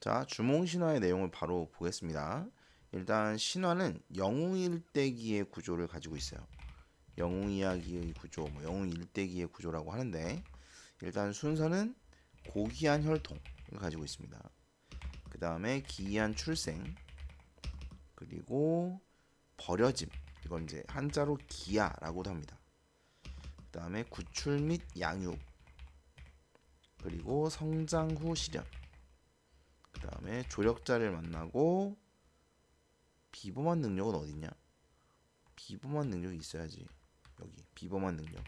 자, 주몽신화의 내용을 바로 보겠습니다. 일단 신화는 영웅일대기의 구조를 가지고 있어요. 영웅이야기의 구조, 영웅일대기의 구조라고 하는데 일단 순서는 고귀한 혈통을 가지고 있습니다. 그 다음에 기이한 출생, 그리고 버려짐, 이건 이제 한자로 기야라고도 합니다. 그 다음에 구출 및 양육, 그리고 성장 후 실현, 그 다음에 조력자를 만나고 비범한 능력은 어딨냐? 비범한 능력이 있어야지. 여기 비범한 능력.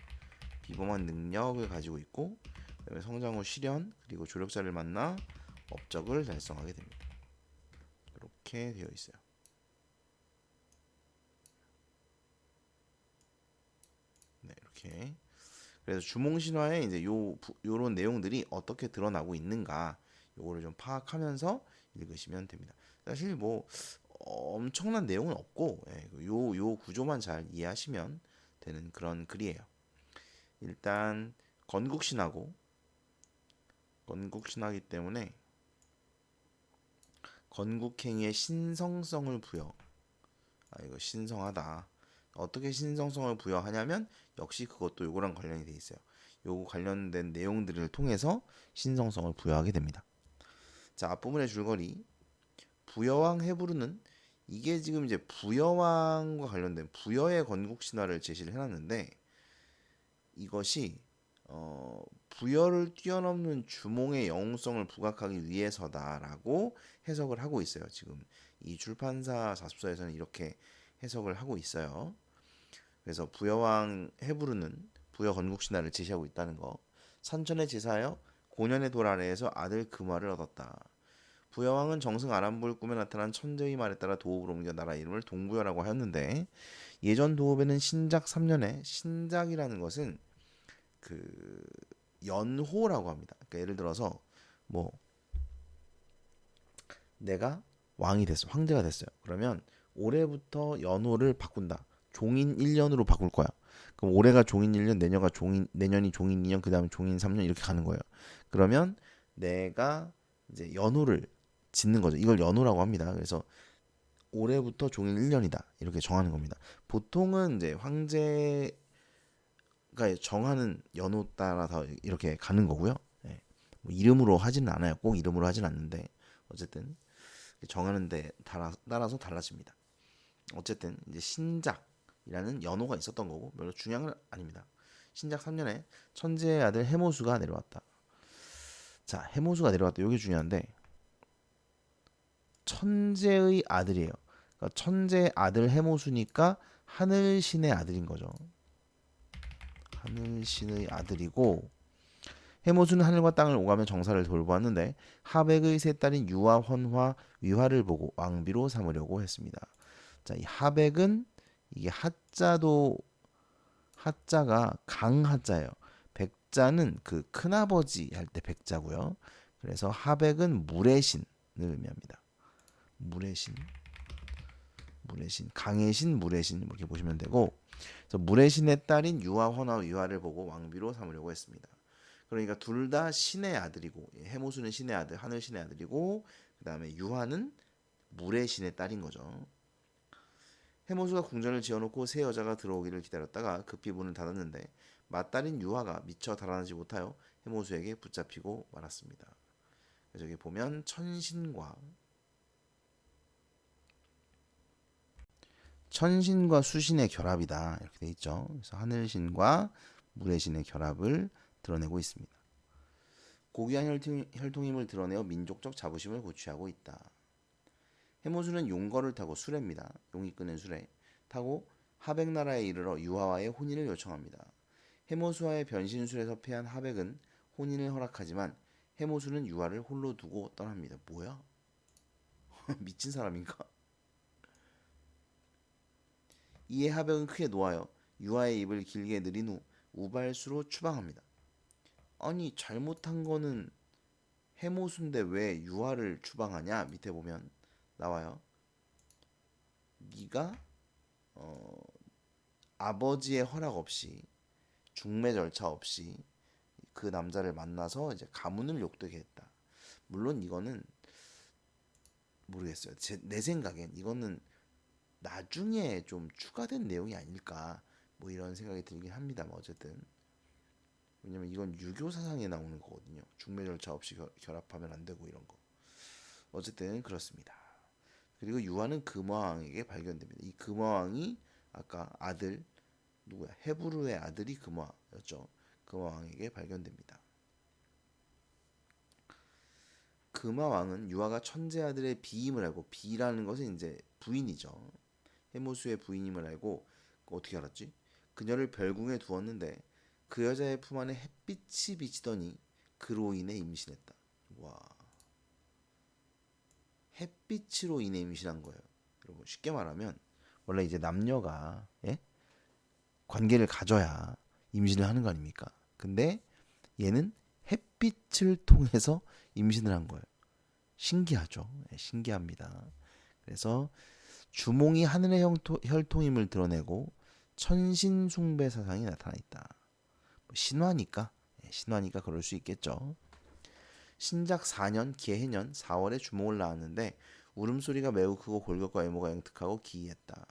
비범한 능력을 가지고 있고 그다음에 성장 후 실현 그리고 조력자를 만나 업적을 달성하게 됩니다. 이렇게 되어 있어요. 네, 이렇게. 그래서 주몽신화에 이제 요런 내용들이 어떻게 드러나고 있는가 요거를 좀 파악하면서 읽으시면 됩니다. 사실 뭐 엄청난 내용은 없고 요 구조만 잘 이해하시면 되는 그런 글이에요. 일단 건국신화고 건국신화이기 때문에 건국행위의 신성성을 부여. 이거 신성하다. 어떻게 신성성을 부여하냐면 역시 그것도 요거랑 관련이 돼 있어요. 요거 관련된 내용들을 통해서 신성성을 부여하게 됩니다. 자, 앞부분의 줄거리. 부여왕 헤브르는 이게 지금 이제 부여왕과 관련된 부여의 건국 신화를 제시를 해놨는데 이것이 부여를 뛰어넘는 주몽의 영웅성을 부각하기 위해서다라고 해석을 하고 있어요. 지금 이 출판사 자습서에서는 이렇게 해석을 하고 있어요. 그래서 부여왕 헤브르는 부여 건국 신화를 제시하고 있다는 거. 산천에 제사하여 고년의 돌 아래에서 아들 금화를 얻었다. 부여왕은 정승 아람부를 꿈에 나타난 천재의 말에 따라 도읍을 옮겨 나라 이름을 동부여라고 하였는데 예전 도읍에는 신작 3년에 신작이라는 것은 그 연호라고 합니다. 그러니까 예를 들어서 뭐 내가 왕이 됐어, 황제가 됐어요. 그러면 올해부터 연호를 바꾼다. 종인 1년으로 바꿀 거야. 그럼 올해가 종인 1년, 내년이 종인 2년, 그다음에 종인 3년 이렇게 가는 거예요. 그러면 내가 이제 연호를 짓는 거죠. 이걸 연호라고 합니다. 그래서 올해부터 종인 1년이다. 이렇게 정하는 겁니다. 보통은 이제 황제가 정하는 연호 따라서 이렇게 가는 거고요. 예. 뭐 이름으로 하지는 않아요. 꼭 이름으로 하진 않는데 어쨌든 정하는 데 따라서 달라집니다. 어쨌든 이제 신작이라는 연호가 있었던 거고 별로 중요한 건 아닙니다. 신작 3년에 천재의 아들 해모수가 내려왔다. 자, 해모수가 내려왔다. 이게 중요한데 천재의 아들이에요. 그러니까 천재의 아들 해모수니까 하늘신의 아들인 거죠. 하늘신의 아들이고 해모수는 하늘과 땅을 오가며 정사를 돌보았는데 하백의 세 딸인 유화, 헌화, 위화를 보고 왕비로 삼으려고 했습니다. 자, 이 하백은 이게 하자가 강하자예요. 백자는 그 큰아버지 할 때 백자고요. 그래서 하백은 물의 신을 의미합니다. 물의 신, 강의 신, 물의 신 이렇게 보시면 되고, 그래서 물의 신의 딸인 유화, 헌화, 위화를 보고 왕비로 삼으려고 했습니다. 그러니까 둘 다 신의 아들이고 해모수는 신의 아들, 하늘 신의 아들이고 그 다음에 유화는 물의 신의 딸인 거죠. 해모수가 궁전을 지어놓고 새 여자가 들어오기를 기다렸다가 급히 문을 닫았는데 맏딸인 유화가 미처 달아나지 못하여 해모수에게 붙잡히고 말았습니다. 그래서 여기 보면 천신과 수신의 결합이다 이렇게 돼 있죠. 그래서 하늘신과 물의 신의 결합을 드러내고 있습니다. 고귀한 혈통임을 드러내어 민족적 자부심을 고취하고 있다. 해모수는 용거를 타고 수레입니다. 용이 끄는 수레 타고 하백나라에 이르러 유하와의 혼인을 요청합니다. 해모수와의 변신술에서 패한 하백은 혼인을 허락하지만 해모수는 유하를 홀로 두고 떠납니다. 뭐야? 미친 사람인가? 이에 하백은 크게 놓아요. 유하의 입을 길게 늘인 후 우발수로 추방합니다. 아니 잘못한 거는 해모수인데 왜 유하를 추방하냐? 밑에 보면 나와요. 네가 아버지의 허락 없이 중매 절차 없이 그 남자를 만나서 이제 가문을 욕되게 했다. 물론 이거는 모르겠어요. 내 생각엔 이거는 나중에 좀 추가된 내용이 아닐까 뭐 이런 생각이 들긴 합니다만 어쨌든 왜냐면 이건 유교 사상에 나오는 거거든요. 중매 절차 없이 결합하면 안 되고 이런 거. 어쨌든 그렇습니다. 그리고 유아는 금화왕에게 발견됩니다. 이 금화왕이 아까 아들 누구야? 헤브루의 아들이 금화였죠. 금화왕에게 발견됩니다. 금화왕은 유아가 천재 아들의 비임을 알고 비라는 것은 이제 부인이죠. 해모수의 부인임을 알고 어떻게 알았지? 그녀를 별궁에 두었는데 그 여자의 품 안에 햇빛이 비치더니 그로 인해 임신했다. 와, 햇빛으로 인해 임신한 거예요. 여러분 쉽게 말하면 원래 이제 남녀가 예? 관계를 가져야 임신을 하는 거 아닙니까? 근데 얘는 햇빛을 통해서 임신을 한 거예요. 신기하죠? 예, 신기합니다. 그래서 주몽이 하늘의 혈통임을 드러내고 천신 숭배 사상이 나타나 있다. 신화니까 신화니까 그럴 수 있겠죠. 신작 4년 개해년 4월에 주몽을 낳았는데 울음소리가 매우 크고 골격과 외모가 영특하고 기이했다.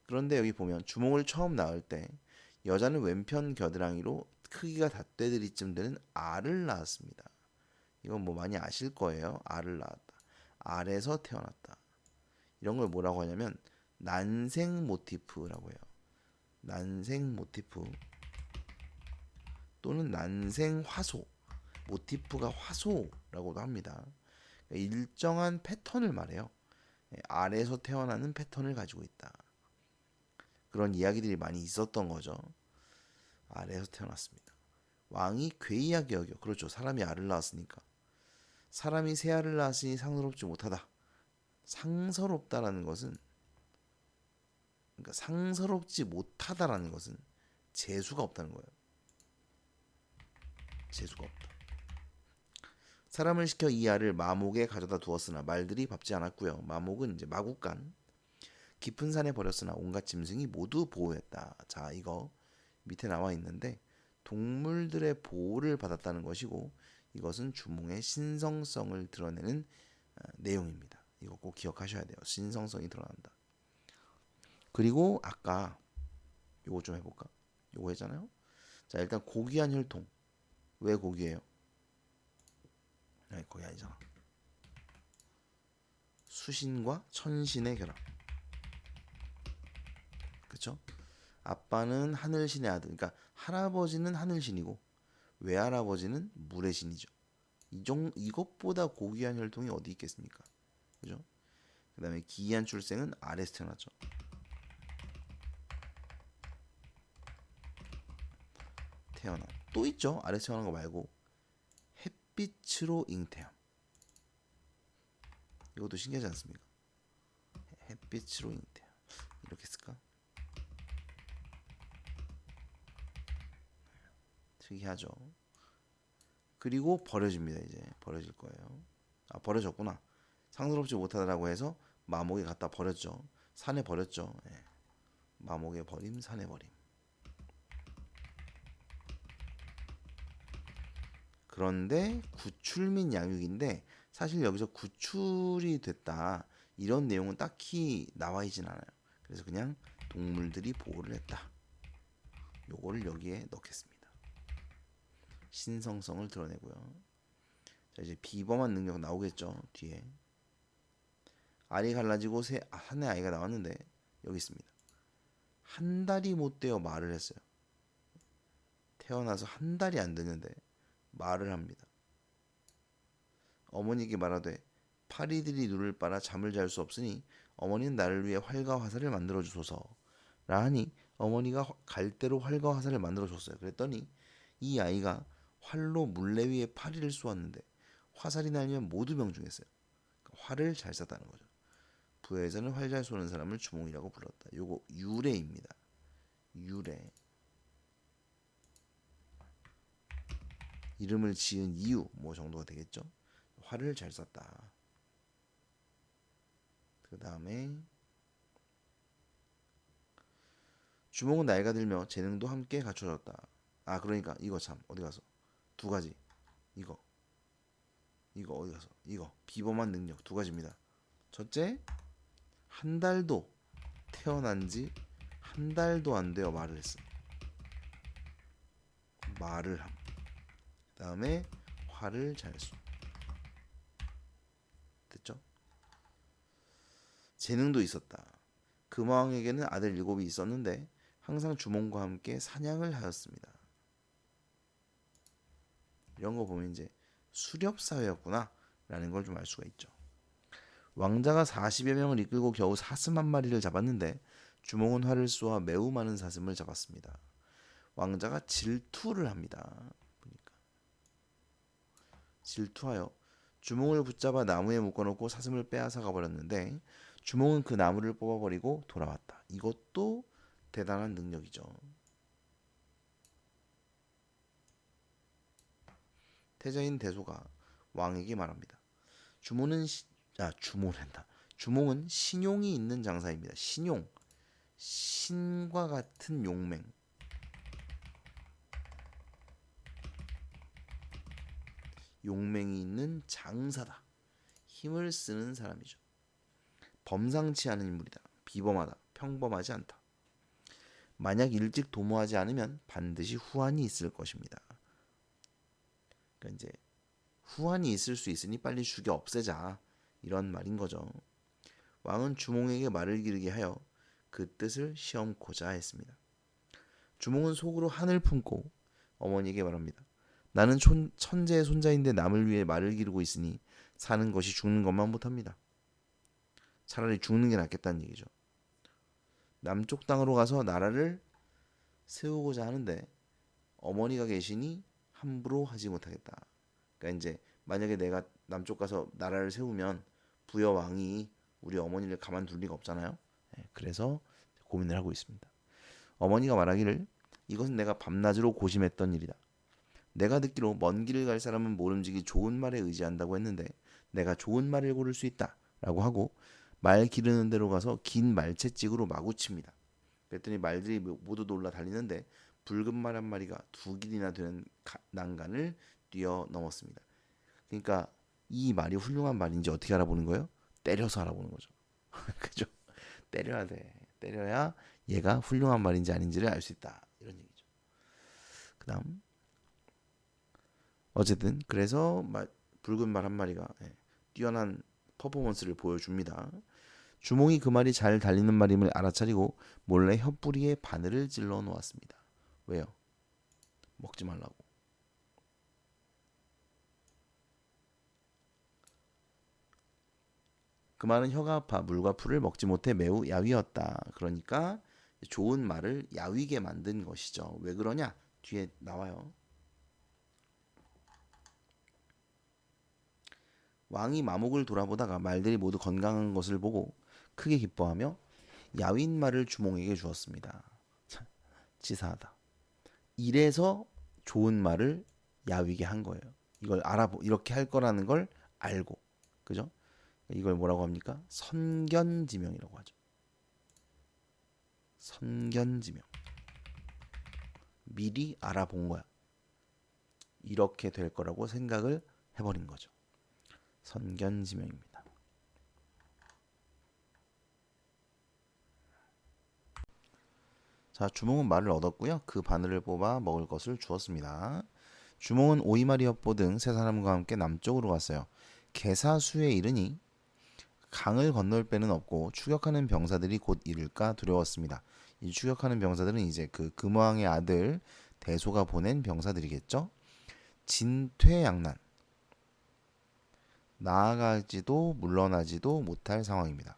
그런데 여기 보면 주몽을 처음 낳을 때 여자는 왼편 겨드랑이로 크기가 닷되들이쯤 되는 알을 낳았습니다. 이건 뭐 많이 아실 거예요. 알을 낳았다. 알에서 태어났다. 이런 걸 뭐라고 하냐면 난생 모티프라고 해요. 난생 모티프 또는 난생 화소. 모티프가 화소라고도 합니다. 일정한 패턴을 말해요. 알에서 태어나는 패턴을 가지고 있다. 그런 이야기들이 많이 있었던 거죠. 알에서 태어났습니다. 왕이 괴이하게 여겨. 그렇죠. 사람이 알을 낳았으니까. 사람이 새 알을 낳았으니 상스럽지 못하다. 상서롭다라는 것은 그러니까 상서롭지 못하다라는 것은 재수가 없다는 거예요. 재수가 없다. 사람을 시켜 이 알을 마목에 가져다 두었으나 말들이 밟지 않았고요. 마목은 이제 마국간 깊은 산에 버렸으나 온갖 짐승이 모두 보호했다. 자, 이거 밑에 나와 있는데 동물들의 보호를 받았다는 것이고 이것은 주몽의 신성성을 드러내는 내용입니다. 이거 꼭 기억하셔야 돼요. 신성성이 드러난다. 그리고 아까 요거 좀 해볼까? 요거 했잖아요. 자, 일단 고귀한 혈통. 왜 고귀해요? 아니, 거기 아니잖아. 수신과 천신의 결합. 그쵸? 아빠는 하늘신의 아들. 그러니까 할아버지는 하늘신이고 외할아버지는 물의 신이죠. 이것보다 고귀한 혈통이 어디 있겠습니까? 그죠? 그 다음에 기이한 출생은 아래에서 태어났죠. 태어난. 또 있죠. 아래에서 태어난 거 말고 햇빛으로 잉태함. 이것도 신기하지 않습니까? 햇빛으로 잉태함. 이렇게 쓸까? 특이하죠. 그리고 버려집니다. 이제 버려질 거예요. 아, 버려졌구나. 상스럽지 못하다라고 해서 마목에 갖다 버렸죠. 산에 버렸죠. 예. 마목에 버림, 산에 버림. 그런데 구출 및 양육인데 사실 여기서 구출이 됐다 이런 내용은 딱히 나와 있진 않아요. 그래서 그냥 동물들이 보호를 했다. 요거를 여기에 넣겠습니다. 신성성을 드러내고요. 자, 이제 비범한 능력 나오겠죠. 뒤에 알이 갈라지고 한 해 아이가 나왔는데 여기 있습니다. 한 달이 못 되어 말을 했어요. 태어나서 한 달이 안 되는데 말을 합니다. 어머니에게 말하되 파리들이 눈을 빨아 잠을 잘 수 없으니 어머니는 나를 위해 활과 화살을 만들어 주소서 라 하니 어머니가 갈대로 활과 화살을 만들어 줬어요. 그랬더니 이 아이가 활로 물레 위에 파리를 쏘았는데 화살이 날면 모두 명중했어요. 그러니까 활을 잘 쐈다는 거죠. 부에서는 활 잘 쏘는 사람을 주몽이라고 불렀다. 요거 유래입니다. 유래. 이름을 지은 이유 뭐 정도가 되겠죠. 활을 잘 쐈다. 그 다음에 주몽은 나이가 들며 재능도 함께 갖춰졌다. 아 그러니까 이거 참 어디 가서 두 가지 이거 이거 어디 가서 이거 비범한 능력 두 가지입니다. 첫째, 한 달도 태어난 지 한 달도 안 되어 말을 했어. 말을 함. 그다음에 화를 잘 쏘. 됐죠? 재능도 있었다. 금화왕에게는 아들 7이 있었는데 항상 주몽과 함께 사냥을 하였습니다. 이런 거 보면 이제 수렵 사회였구나 라는 걸 좀 알 수가 있죠. 왕자가 40여 명을 이끌고 겨우 사슴 한 마리를 잡았는데 주몽은 활을 쏘아 매우 많은 사슴을 잡았습니다. 왕자가 질투를 합니다. 보니까 질투하여 주몽을 붙잡아 나무에 묶어놓고 사슴을 빼앗아 가버렸는데 주몽은 그 나무를 뽑아버리고 돌아왔다. 이것도 대단한 능력이죠. 태자인 대소가 왕에게 말합니다. 주몽은 신용이 있는 장사입니다. 신용, 신과 같은 용맹. 용맹이 있는 장사다. 힘을 쓰는 사람이죠. 범상치 않은 인물이다. 비범하다. 평범하지 않다. 만약 일찍 도모하지 않으면 반드시 후환이 있을 것입니다. 그러니까 이제 후환이 있을 수 있으니 빨리 죽여 없애자. 이런 말인 거죠. 왕은 주몽에게 말을 기르게 하여 그 뜻을 시험코자 했습니다. 주몽은 속으로 한을 품고 어머니에게 말합니다. 나는 천재의 손자인데 남을 위해 말을 기르고 있으니 사는 것이 죽는 것만 못합니다. 차라리 죽는 게 낫겠다는 얘기죠. 남쪽 땅으로 가서 나라를 세우고자 하는데 어머니가 계시니 함부로 하지 못하겠다. 그러니까 이제 만약에 내가 남쪽 가서 나라를 세우면 부여 왕이 우리 어머니를 가만둘 리가 없잖아요. 그래서 고민을 하고 있습니다. 어머니가 말하기를 이것은 내가 밤낮으로 고심했던 일이다. 내가 듣기로 먼 길을 갈 사람은 모름지기 좋은 말에 의지한다고 했는데 내가 좋은 말을 고를 수 있다 라고 하고 말 기르는 데로 가서 긴 말채찍으로 마구 칩니다. 그랬더니 말들이 모두 놀라 달리는데 붉은 말 한 마리가 2길이나 되는 난간을 뛰어넘었습니다. 그러니까 이 말이 훌륭한 말인지 어떻게 알아보는 거예요? 때려서 알아보는 거죠. 그죠? 때려야 돼. 때려야 얘가 훌륭한 말인지 아닌지를 알 수 있다. 이런 얘기죠. 그 다음 어쨌든 그래서 붉은 말 한 마리가 뛰어난 퍼포먼스를 보여줍니다. 주몽이 그 말이 잘 달리는 말임을 알아차리고 몰래 혀뿌리에 바늘을 찔러 놓았습니다. 왜요? 먹지 말라고. 그 말은 혀가 아파 물과 풀을 먹지 못해 매우 야위었다. 그러니까 좋은 말을 야위게 만든 것이죠. 왜 그러냐? 뒤에 나와요. 왕이 마목을 돌아보다가 말들이 모두 건강한 것을 보고 크게 기뻐하며 야윈 말을 주몽에게 주었습니다. 참, 치사하다. 이래서 좋은 말을 야위게 한 거예요. 이걸 이렇게 할 거라는 걸 알고, 그죠? 이걸 뭐라고 합니까? 선견지명이라고 하죠. 선견지명. 미리 알아본 거야. 이렇게 될 거라고 생각을 해버린 거죠. 선견지명입니다. 자, 주몽은 말을 얻었고요. 그 바늘을 뽑아 먹을 것을 주었습니다. 주몽은 오이마리 협보 등 세 사람과 함께 남쪽으로 갔어요. 개사수에 이르니 강을 건널 배는 없고 추격하는 병사들이 곧 이를까 두려웠습니다. 이 추격하는 병사들은 이제 그 금왕의 아들 대소가 보낸 병사들이겠죠. 진퇴양난. 나아가지도 물러나지도 못할 상황입니다.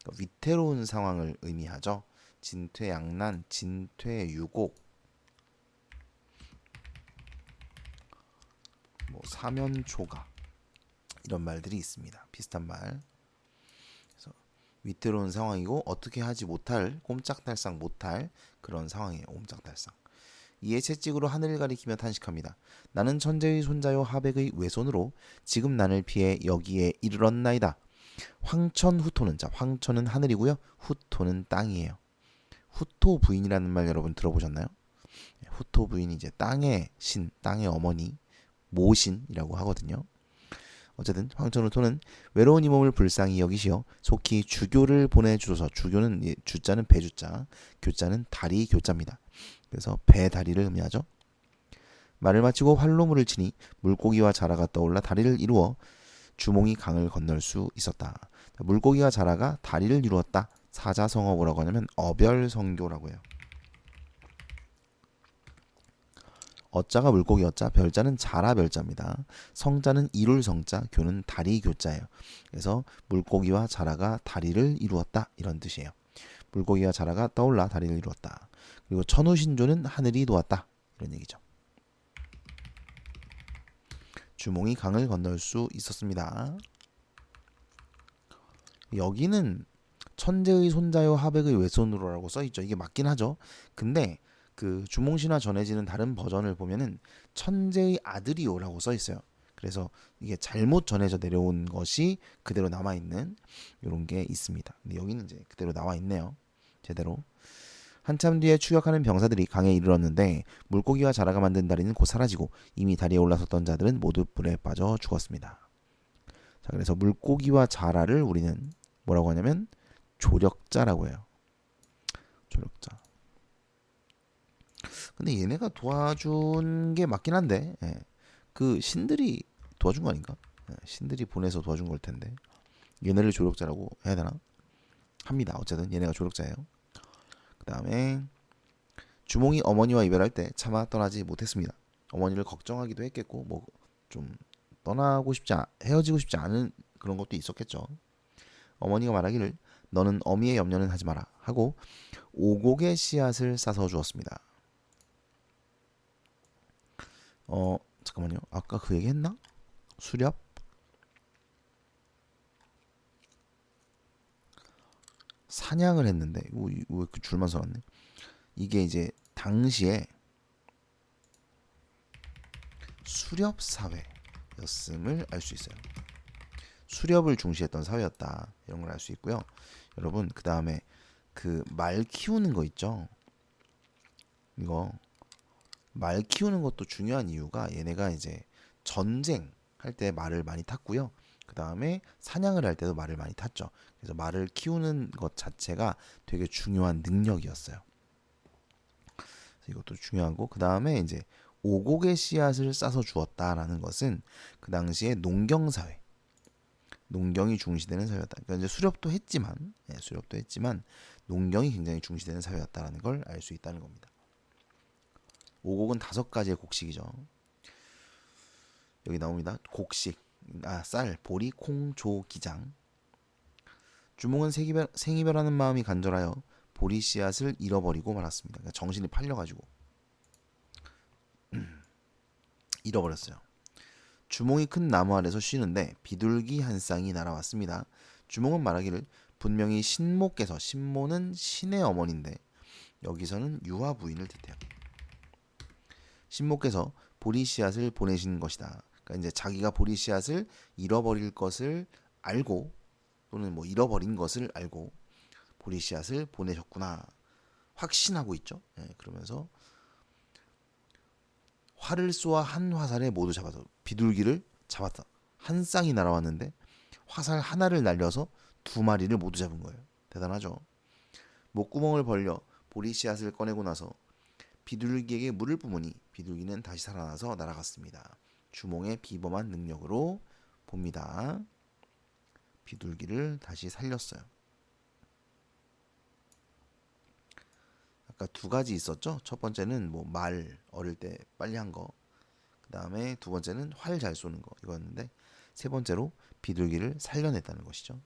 그러니까 위태로운 상황을 의미하죠. 진퇴양난, 진퇴유곡, 사면초가 이런 말들이 있습니다. 비슷한 말. 그래서 위태로운 상황이고 어떻게 하지 못할, 꼼짝달싹 못할 그런 상황이에요. 옴짝달싹. 이에 채찍으로 하늘을 가리키며 탄식합니다. 나는 천재의 손자요 하백의 외손으로 지금 난을 피해 여기에 이르렀나이다. 황천후토는, 자, 황천은 하늘이고요. 후토는 땅이에요. 후토 부인이라는 말 여러분 들어보셨나요? 후토 부인이 이제 땅의 신, 땅의 어머니, 모신이라고 하거든요. 어쨌든 황천우토는 외로운 이 몸을 불쌍히 여기시어 속히 주교를 보내주소서. 주교는 주자는 배주자, 교자는 다리 교자입니다. 그래서 배 다리를 의미하죠. 말을 마치고 활로물을 치니 물고기와 자라가 떠올라 다리를 이루어 주몽이 강을 건널 수 있었다. 물고기와 자라가 다리를 이루었다. 사자성어 뭐라고 하냐면 어별성교라고 해요. 어자가 물고기 어자, 별자는 자라 별자입니다. 성자는 이룰 성자, 교는 다리 교자예요. 그래서 물고기와 자라가 다리를 이루었다 이런 뜻이에요. 물고기와 자라가 떠올라 다리를 이루었다. 그리고 천우신조는 하늘이 도왔다 이런 얘기죠. 주몽이 강을 건널 수 있었습니다. 여기는 천재의 손자요 하백의 외손으로라고 써있죠. 이게 맞긴 하죠. 근데 그 주몽신화 전해지는 다른 버전을 보면은 천재의 아들이오라고 써있어요. 그래서 이게 잘못 전해져 내려온 것이 그대로 남아있는 이런 게 있습니다. 근데 여기는 이제 그대로 나와있네요. 제대로. 한참 뒤에 추격하는 병사들이 강에 이르렀는데 물고기와 자라가 만든 다리는 곧 사라지고 이미 다리에 올라섰던 자들은 모두 불에 빠져 죽었습니다. 자, 그래서 물고기와 자라를 우리는 뭐라고 하냐면 조력자라고 해요. 조력자. 근데 얘네가 도와준 게 맞긴 한데, 그 신들이 도와준 거 아닌가? 신들이 보내서 도와준 걸 텐데 얘네를 조력자라고 해야 되나? 합니다. 어쨌든 얘네가 조력자예요. 그 다음에 주몽이 어머니와 이별할 때 차마 떠나지 못했습니다. 어머니를 걱정하기도 했겠고 뭐 좀 헤어지고 싶지 않은 그런 것도 있었겠죠. 어머니가 말하기를 너는 어미의 염려는 하지 마라 하고 오곡의 씨앗을 싸서 주었습니다. 잠깐만요. 아까 그 얘기 했나? 수렵? 사냥을 했는데 왜 그 줄만 서놨네. 이게 이제 당시에 수렵 사회였음을 알 수 있어요. 수렵을 중시했던 사회였다 이런 걸 알 수 있고요. 여러분 그 다음에 그 말 키우는 거 있죠. 이거 말 키우는 것도 중요한 이유가 얘네가 이제 전쟁 할 때 말을 많이 탔고요. 그 다음에 사냥을 할 때도 말을 많이 탔죠. 그래서 말을 키우는 것 자체가 되게 중요한 능력이었어요. 그래서 이것도 중요하고 그 다음에 이제 오곡의 씨앗을 싸서 주었다라는 것은 그 당시에 농경사회, 농경이 중시되는 사회였다. 그러니까 이제 수렵도 했지만 농경이 굉장히 중시되는 사회였다라는 걸 알 수 있다는 겁니다. 오곡은 5가지의 곡식이죠. 여기 나옵니다. 곡식, 쌀, 보리, 콩, 조, 기장. 주몽은 생이별하는 마음이 간절하여 보리 씨앗을 잃어버리고 말았습니다. 그러니까 정신이 팔려가지고 잃어버렸어요. 주몽이 큰 나무 아래서 쉬는데 비둘기 한 쌍이 날아왔습니다. 주몽은 말하기를 분명히 신모께서, 신모는 신의 어머니인데 여기서는 유아 부인을 뜻해요. 신모께서 보리 씨앗을 보내신 것이다. 그러니까 이제 자기가 보리 씨앗을 잃어버릴 것을 알고 또는 뭐 잃어버린 것을 알고 보리 씨앗을 보내셨구나 확신하고 있죠. 그러면서 활을 쏘아 한 화살에 모두 잡아서 비둘기를 잡았다. 한 쌍이 날아왔는데 화살 하나를 날려서 2마리를 모두 잡은 거예요. 대단하죠. 목구멍을 벌려 보리 씨앗을 꺼내고 나서 비둘기에게 물을 뿜으니 비둘기는 다시 살아나서 날아갔습니다. 주몽의 비범한 능력으로 봅니다. 비둘기를 다시 살렸어요. 아까 2가지 있었죠. 첫 번째는 뭐 말 어릴 때 빨리 한 거, 그 다음에 2번째는 활 잘 쏘는 거 이거였는데 3번째로 비둘기를 살려냈다는 것이죠.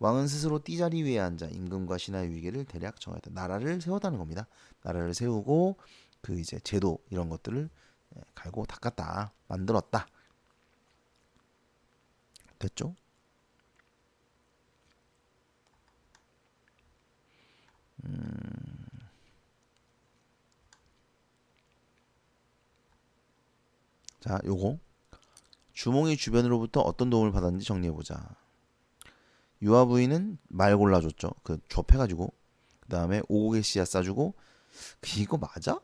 왕은 스스로 띠자리 위에 앉아 임금과 신하의 위계를 대략 정하였다. 나라를 세웠다는 겁니다. 나라를 세우고 그 이제 제도 이런 것들을 갈고 닦았다, 만들었다. 됐죠? 자, 요거 주몽이 주변으로부터 어떤 도움을 받았는지 정리해보자. 유아 부인은 말 골라줬죠. 그 좁혀가지고 그 다음에 오곡의 씨앗 싸주고. 이거 맞아?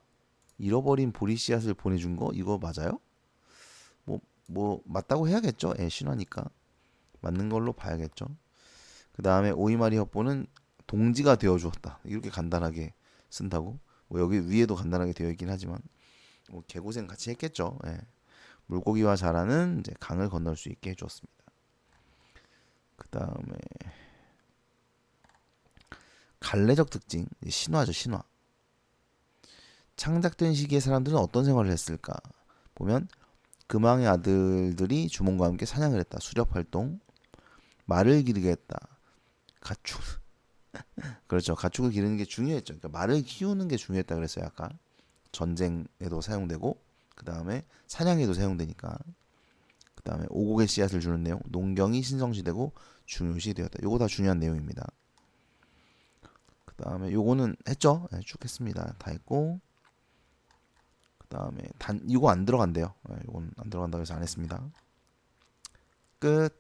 잃어버린 보리 씨앗을 보내준 거 이거 맞아요? 뭐 뭐 맞다고 해야겠죠. 예, 신화니까 맞는 걸로 봐야겠죠. 그 다음에 오이마리 협보는 동지가 되어 주었다. 이렇게 간단하게 쓴다고. 뭐 여기 위에도 간단하게 되어 있긴 하지만 뭐 개고생 같이 했겠죠. 예. 물고기와 자라는 이제 강을 건널 수 있게 해주었습니다. 그 다음에 갈래적 특징, 신화죠, 신화. 창작된 시기의 사람들은 어떤 생활을 했을까? 보면 금왕의 아들들이 주몽과 함께 사냥을 했다. 수렵 활동, 말을 기르게 했다. 가축, 그렇죠. 가축을 기르는 게 중요했죠. 그러니까 말을 키우는 게 중요했다 그랬어요. 아까 전쟁에도 사용되고, 그 다음에 사냥에도 사용되니까. 그 다음에 오곡의 씨앗을 주는 내용, 농경이 신성시되고 중요시 되었다. 요거 다 중요한 내용입니다. 그 다음에 요거는 했죠. 네, 쭉 했습니다. 다 했고, 그 다음에 이거 안 들어간대요. 네, 요건 안 들어간다고 해서 안 했습니다. 끝.